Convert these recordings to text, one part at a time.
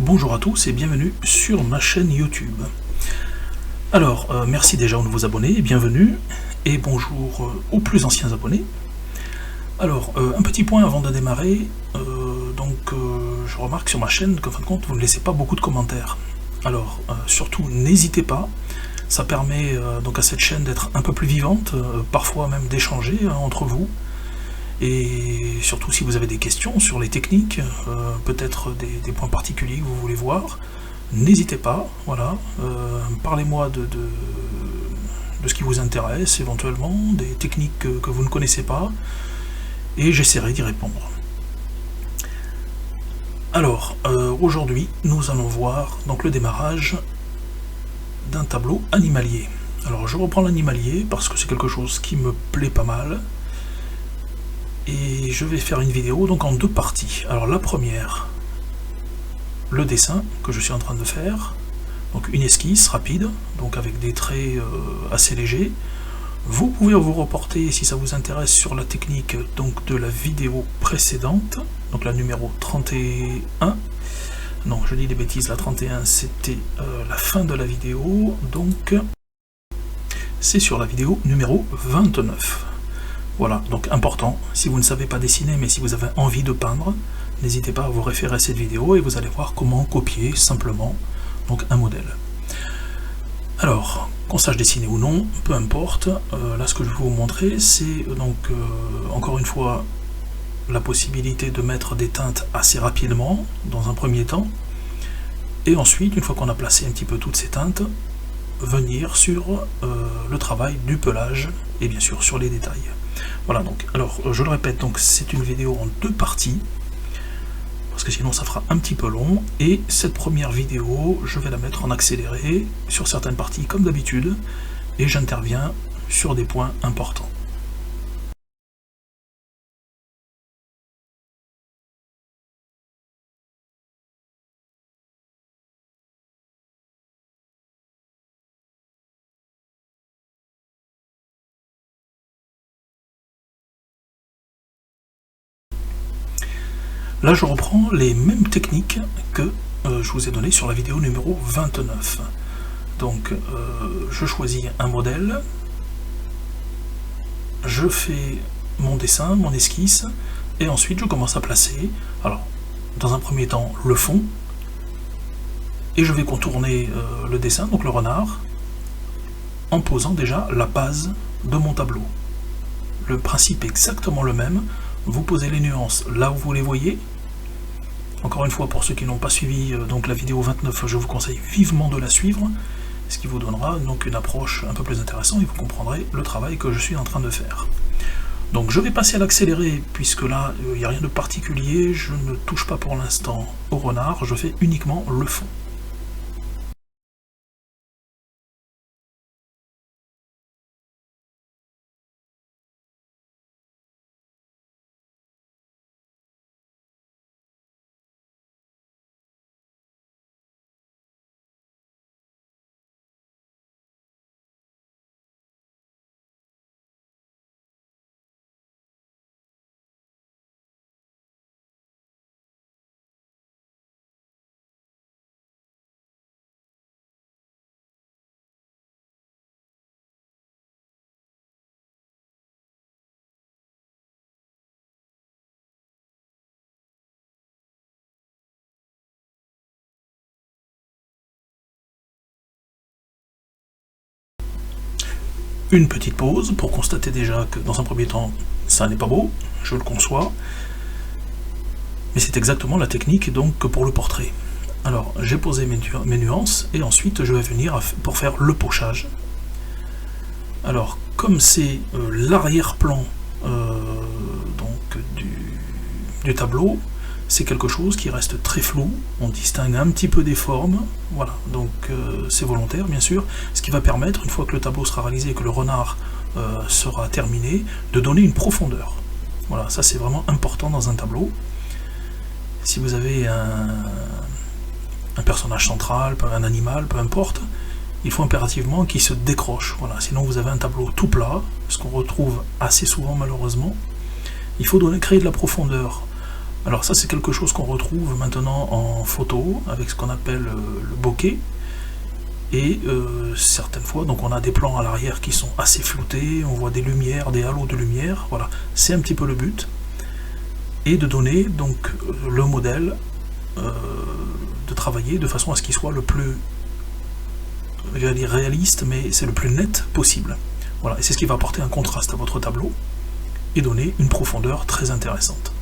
Bonjour à tous et bienvenue sur ma chaîne YouTube. Alors, merci déjà aux nouveaux abonnés, bienvenue, et bonjour aux plus anciens abonnés. Alors, un petit point avant de démarrer, je remarque sur ma chaîne qu'en fin de compte, vous ne laissez pas beaucoup de commentaires. Alors, surtout, n'hésitez pas, ça permet donc à cette chaîne d'être un peu plus vivante, parfois même d'échanger entre vous. Et surtout si vous avez des questions sur les techniques, peut-être des points particuliers que vous voulez voir, n'hésitez pas, voilà, parlez-moi de ce qui vous intéresse éventuellement, des techniques que vous ne connaissez pas, et j'essaierai d'y répondre. Alors, aujourd'hui, nous allons voir donc le démarrage d'un tableau animalier. Alors je reprends l'animalier parce que c'est quelque chose qui me plaît pas mal. Et je vais faire une vidéo donc en deux parties. Alors la première, le dessin que je suis en train de faire, donc une esquisse rapide, donc avec des traits assez légers. Vous pouvez vous reporter si ça vous intéresse sur la technique donc de la vidéo précédente, donc la numéro 31. Non, je dis des bêtises, la 31 c'était la fin de la vidéo, donc c'est sur la vidéo numéro 29. Voilà, donc important, si vous ne savez pas dessiner, mais si vous avez envie de peindre, n'hésitez pas à vous référer à cette vidéo et vous allez voir comment copier simplement donc un modèle. Alors, qu'on sache dessiner ou non, peu importe, là ce que je vais vous montrer, c'est donc encore une fois la possibilité de mettre des teintes assez rapidement, dans un premier temps, et ensuite, une fois qu'on a placé un petit peu toutes ces teintes, venir sur le travail du pelage, et bien sûr sur les détails. Voilà, donc, alors je le répète, donc c'est une vidéo en deux parties, parce que sinon ça fera un petit peu long, et cette première vidéo, je vais la mettre en accéléré sur certaines parties comme d'habitude, et j'interviens sur des points importants. Là, je reprends les mêmes techniques que je vous ai données sur la vidéo numéro 29. Donc, je choisis un modèle, je fais mon dessin, mon esquisse, et ensuite je commence à placer, alors, dans un premier temps, le fond, et je vais contourner le dessin, donc le renard, en posant déjà la base de mon tableau. Le principe est exactement le même. Vous posez les nuances là où vous les voyez. Encore une fois, pour ceux qui n'ont pas suivi donc la vidéo 29, je vous conseille vivement de la suivre, ce qui vous donnera donc une approche un peu plus intéressante et vous comprendrez le travail que je suis en train de faire. Donc je vais passer à l'accéléré, puisque là, il n'y a rien de particulier, je ne touche pas pour l'instant au renard, je fais uniquement le fond. Une petite pause pour constater déjà que dans un premier temps, ça n'est pas beau, je le conçois, mais c'est exactement la technique donc que pour le portrait. Alors j'ai posé mes nuances et ensuite je vais venir pour faire le pochage. Alors comme c'est l'arrière-plan du tableau, c'est quelque chose qui reste très flou, on distingue un petit peu des formes, voilà, donc c'est volontaire bien sûr, ce qui va permettre, une fois que le tableau sera réalisé et que le renard sera terminé, de donner une profondeur. Voilà, ça c'est vraiment important dans un tableau. Si vous avez un personnage central, un animal, peu importe, il faut impérativement qu'il se décroche, voilà, sinon vous avez un tableau tout plat, ce qu'on retrouve assez souvent malheureusement. Il faut créer de la profondeur Alors ça c'est quelque chose qu'on retrouve maintenant en photo avec ce qu'on appelle le bokeh. Et certaines fois, donc on a des plans à l'arrière qui sont assez floutés, on voit des lumières, des halos de lumière, voilà, c'est un petit peu le but. Et de donner donc le modèle, de travailler de façon à ce qu'il soit le plus, j'allais dire réaliste, mais c'est le plus net possible. Voilà, et c'est ce qui va apporter un contraste à votre tableau et donner une profondeur très intéressante.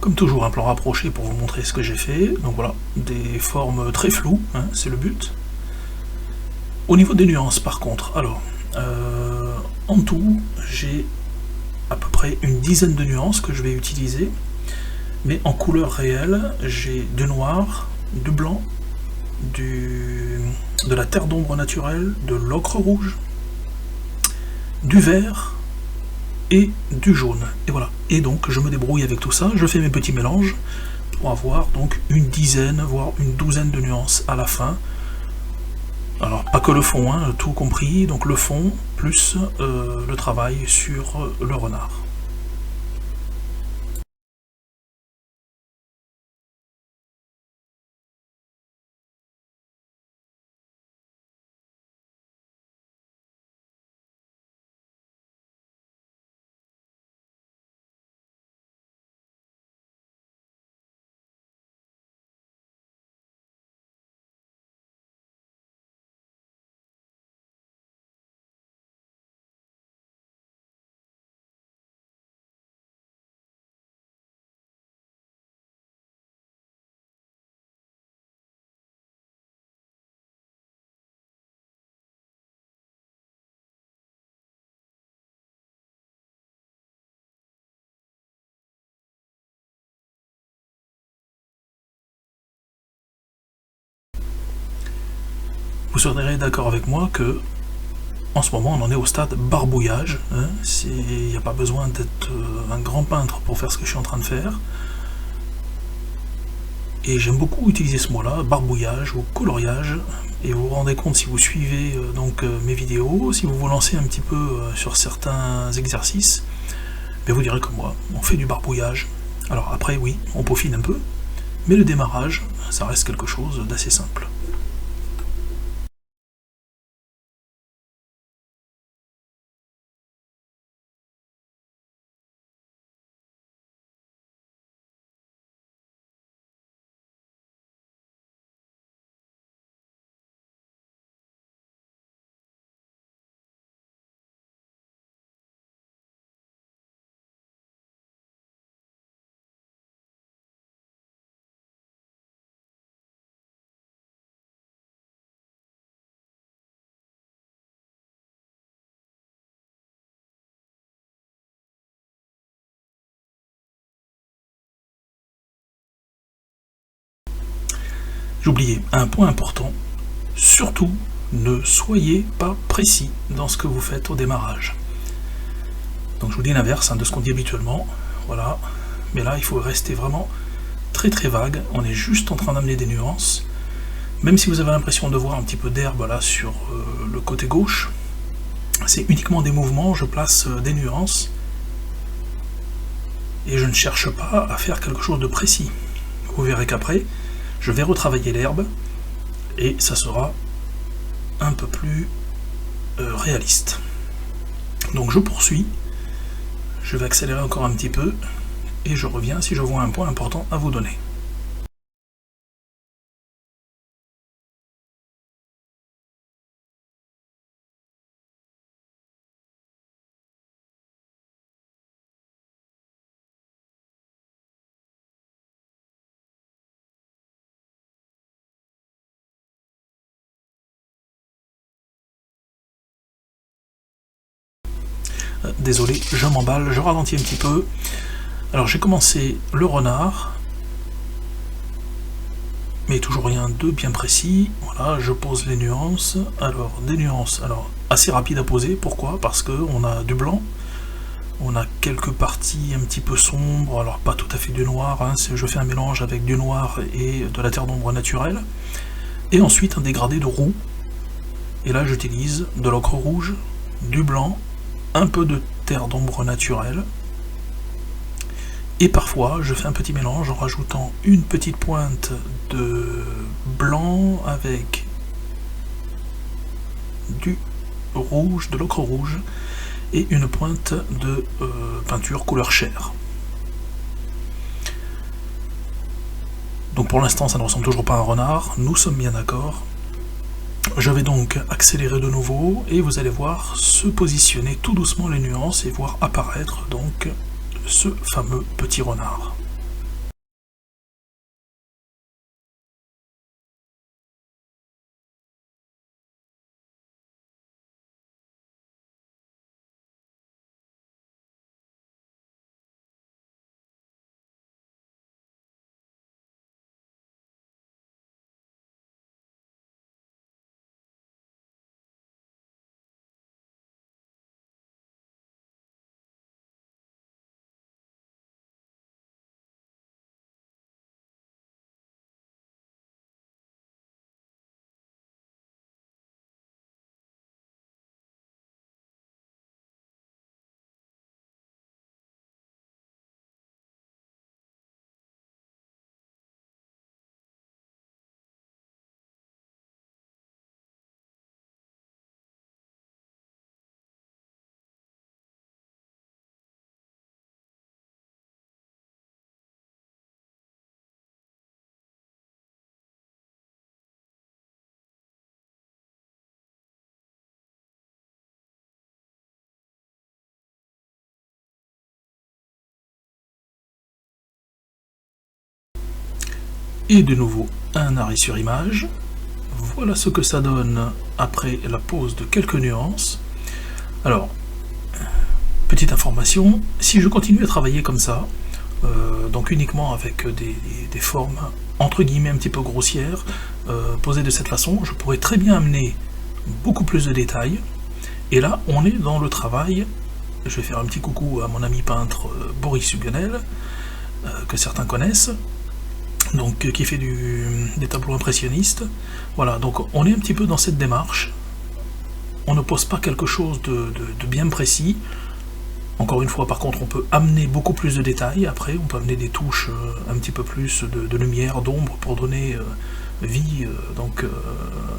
Comme toujours, un plan rapproché pour vous montrer ce que j'ai fait. Donc voilà, des formes très floues, hein, c'est le but. Au niveau des nuances par contre, alors, en tout, j'ai à peu près une dizaine de nuances que je vais utiliser. Mais en couleur réelle, j'ai du noir, du blanc, de la terre d'ombre naturelle, de l'ocre rouge, du vert et du jaune. Et voilà. Et donc je me débrouille avec tout ça, je fais mes petits mélanges pour avoir donc une dizaine, voire une douzaine de nuances à la fin. Alors pas que le fond, hein, tout compris, donc le fond plus le travail sur le renard. Vous serez d'accord avec moi que en ce moment on en est au stade barbouillage, hein, il n'y a pas besoin d'être un grand peintre pour faire ce que je suis en train de faire. Et j'aime beaucoup utiliser ce mot-là, barbouillage ou coloriage, et vous vous rendez compte si vous suivez mes vidéos, si vous vous lancez un petit peu sur certains exercices, ben vous direz comme moi, on fait du barbouillage. Alors après oui, on peaufine un peu, mais le démarrage, ça reste quelque chose d'assez simple. J'oubliais un point important, surtout ne soyez pas précis dans ce que vous faites au démarrage. Donc je vous dis l'inverse de ce qu'on dit habituellement, voilà, mais là il faut rester vraiment très très vague, on est juste en train d'amener des nuances, même si vous avez l'impression de voir un petit peu d'herbe là sur le côté gauche, c'est uniquement des mouvements, je place des nuances, et je ne cherche pas à faire quelque chose de précis. Vous verrez qu'après, je vais retravailler l'herbe, et ça sera un peu plus réaliste. Donc je poursuis, je vais accélérer encore un petit peu, et je reviens si je vois un point important à vous donner. Désolé, je m'emballe, je ralentis un petit peu. Alors j'ai commencé le renard, mais toujours rien de bien précis. Voilà, je pose les nuances. Alors, des nuances, alors assez rapides à poser. Pourquoi? Parce qu'on a du blanc, on a quelques parties un petit peu sombres, alors pas tout à fait du noir, hein, je fais un mélange avec du noir et de la terre d'ombre naturelle. Et ensuite un dégradé de roux. Et là j'utilise de l'ocre rouge, du blanc, un peu de terre d'ombre naturelle. Et parfois, je fais un petit mélange en rajoutant une petite pointe de blanc avec du rouge, de l'ocre rouge, et une pointe de peinture couleur chair. Donc pour l'instant, ça ne ressemble toujours pas à un renard, nous sommes bien d'accord. Je vais donc accélérer de nouveau, et vous allez voir se positionner tout doucement les nuances et voir apparaître donc ce fameux petit renard. Et de nouveau, un arrêt sur image. Voilà ce que ça donne après la pose de quelques nuances. Alors, petite information, si je continue à travailler comme ça, donc uniquement avec des formes entre guillemets un petit peu grossières, posées de cette façon, je pourrais très bien amener beaucoup plus de détails. Et là, on est dans le travail. Je vais faire un petit coucou à mon ami peintre Boris Huguenel, que certains connaissent, donc qui fait des tableaux impressionnistes. Voilà, donc on est un petit peu dans cette démarche. On ne pose pas quelque chose de bien précis. Encore une fois, par contre, on peut amener beaucoup plus de détails. Après, on peut amener des touches un petit peu plus de lumière, d'ombre pour donner vie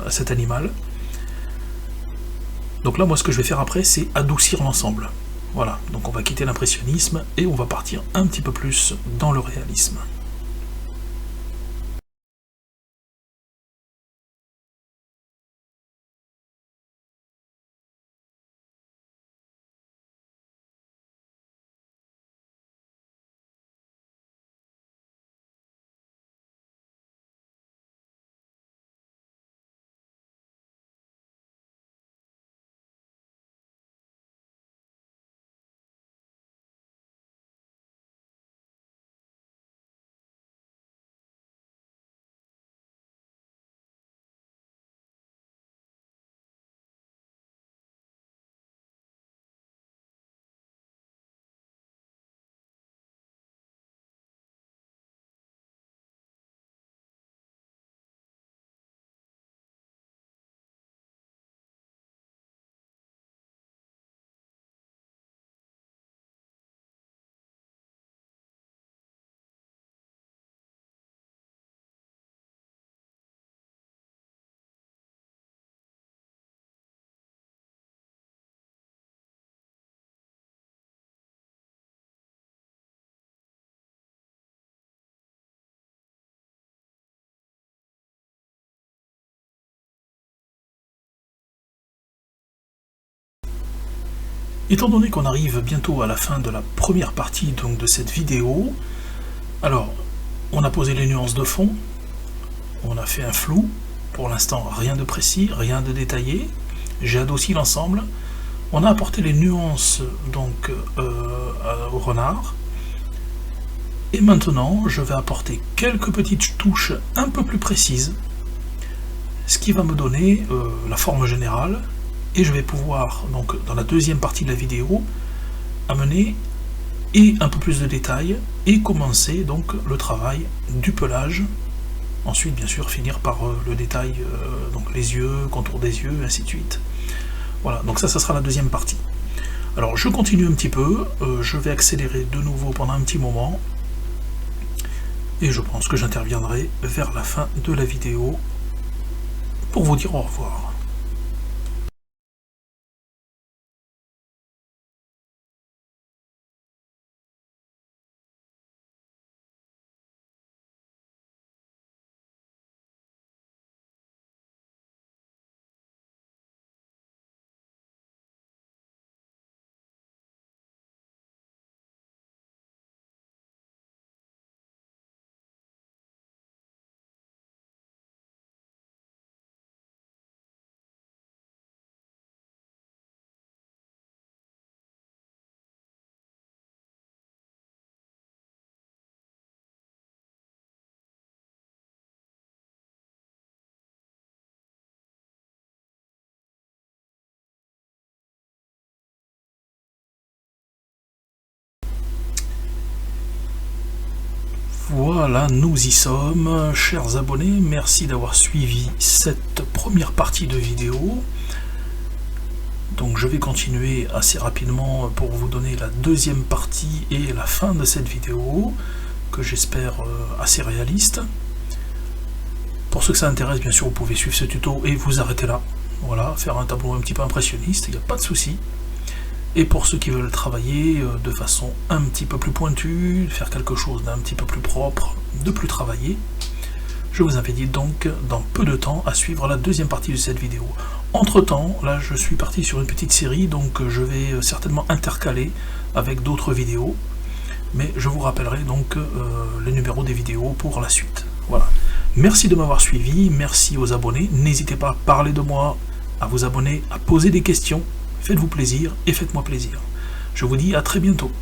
à cet animal. Donc là, moi, ce que je vais faire après, c'est adoucir l'ensemble. Voilà, donc on va quitter l'impressionnisme et on va partir un petit peu plus dans le réalisme. Étant donné qu'on arrive bientôt à la fin de la première partie donc, de cette vidéo, alors on a posé les nuances de fond, on a fait un flou, pour l'instant rien de précis, rien de détaillé, j'ai adouci l'ensemble, on a apporté les nuances donc au renard, et maintenant je vais apporter quelques petites touches un peu plus précises, ce qui va me donner la forme générale, et je vais pouvoir, donc dans la deuxième partie de la vidéo, amener et un peu plus de détails et commencer donc le travail du pelage. Ensuite, bien sûr, finir par le détail, donc les yeux, contour des yeux, ainsi de suite. Voilà, donc ça sera la deuxième partie. Alors, je continue un petit peu, je vais accélérer de nouveau pendant un petit moment, et je pense que j'interviendrai vers la fin de la vidéo pour vous dire au revoir. Voilà, nous y sommes, chers abonnés, merci d'avoir suivi cette première partie de vidéo. Donc je vais continuer assez rapidement pour vous donner la deuxième partie et la fin de cette vidéo, que j'espère assez réaliste. Pour ceux que ça intéresse, bien sûr, vous pouvez suivre ce tuto et vous arrêter là. Voilà, faire un tableau un petit peu impressionniste, il n'y a pas de souci. Et pour ceux qui veulent travailler de façon un petit peu plus pointue, faire quelque chose d'un petit peu plus propre, de plus travaillé, je vous invite donc dans peu de temps à suivre la deuxième partie de cette vidéo. Entre temps, là je suis parti sur une petite série, donc je vais certainement intercaler avec d'autres vidéos, mais je vous rappellerai donc les numéros des vidéos pour la suite. Voilà. Merci de m'avoir suivi, merci aux abonnés, n'hésitez pas à parler de moi, à vous abonner, à poser des questions. Faites-vous plaisir et faites-moi plaisir. Je vous dis à très bientôt.